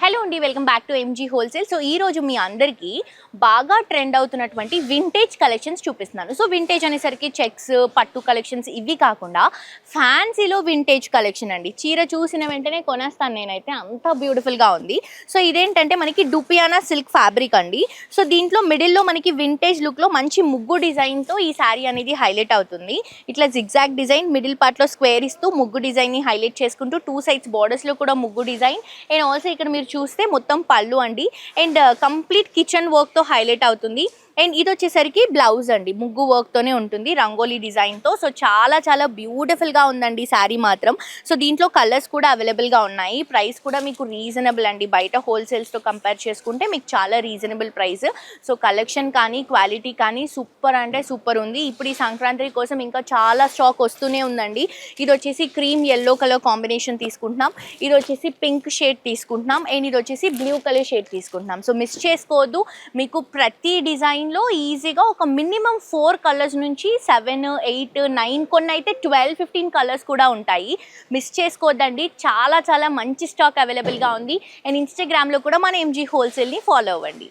Hello అండి, welcome back to MG wholesale. So ఈ రోజు మీ అందరికీ బాగా ట్రెండ్ అవుతున్నటువంటి వింటేజ్ కలెక్షన్స్ చూపిస్తున్నాను. సో వింటేజ్ అనేసరికి చెక్స్, పట్టు కలెక్షన్స్ ఇవి కాకుండా ఫ్యాన్సీలో వింటేజ్ కలెక్షన్ అండి. చీర చూసిన వెంటనే కొనేస్తాను నేనైతే, అంత బ్యూటిఫుల్గా ఉంది. సో ఇదేంటంటే మనకి డుపియానా సిల్క్ ఫ్యాబ్రిక్ అండి. సో దీంట్లో మిడిల్లో మనకి వింటేజ్ లుక్లో మంచి ముగ్గు డిజైన్తో ఈ శారీ అనేది హైలైట్ అవుతుంది. ఇట్లా జిగ్జాగ్ డిజైన్, మిడిల్ పార్ట్లో స్క్వేర్ ఇస్తూ ముగ్గు డిజైన్ని హైలైట్ చేసుకుంటూ టూ సైడ్స్ బోర్డర్స్లో కూడా ముగ్గు డిజైన్. అండ్ ఆల్సో ఇక్కడ మీరు చూస్తే మొత్తం పళ్ళు అండి. అండ్ కంప్లీట్ కిచెన్ వర్క్తో హైలైట్ అవుతుంది. అండ్ ఇది వచ్చేసరికి బ్లౌజ్ అండి, ముగ్గు వర్క్తోనే ఉంటుంది, రంగోలీ డిజైన్తో. సో చాలా చాలా బ్యూటిఫుల్గా ఉందండి శారీ మాత్రం. సో దీంట్లో కలర్స్ కూడా అవైలబుల్గా ఉన్నాయి. ప్రైస్ కూడా మీకు రీజనబుల్ అండి, బయట హోల్సేల్స్తో కంపేర్ చేసుకుంటే మీకు చాలా రీజనబుల్ ప్రైస్. సో కలెక్షన్ కానీ క్వాలిటీ కానీ సూపర్ అంటే సూపర్ ఉంది. ఇప్పుడు ఈ సంక్రాంతి కోసం ఇంకా చాలా స్టాక్ వస్తూనే ఉందండి. ఇది వచ్చేసి క్రీమ్ ఎల్లో కలర్ కాంబినేషన్ తీసుకుంటున్నాం, ఇది వచ్చేసి పింక్ షేడ్ తీసుకుంటున్నాం, అండ్ ఇది వచ్చేసి బ్లూ కలర్ షేడ్ తీసుకుంటున్నాం. సో మిస్ చేసుకోవద్దు, మీకు ప్రతి డిజైన్లో ఈజీగా ఒక మినిమం 4 కలర్స్ నుంచి 7, 8, 9, కొన్ని అయితే 12, 15 కలర్స్ కూడా ఉంటాయి. మిస్ చేసుకోవద్దండి, చాలా చాలా మంచి స్టాక్ అవైలబుల్గా ఉంది. అండ్ ఇన్స్టాగ్రామ్లో కూడా మన ఎంజీ హోల్సేల్ని ఫాలో అవ్వండి.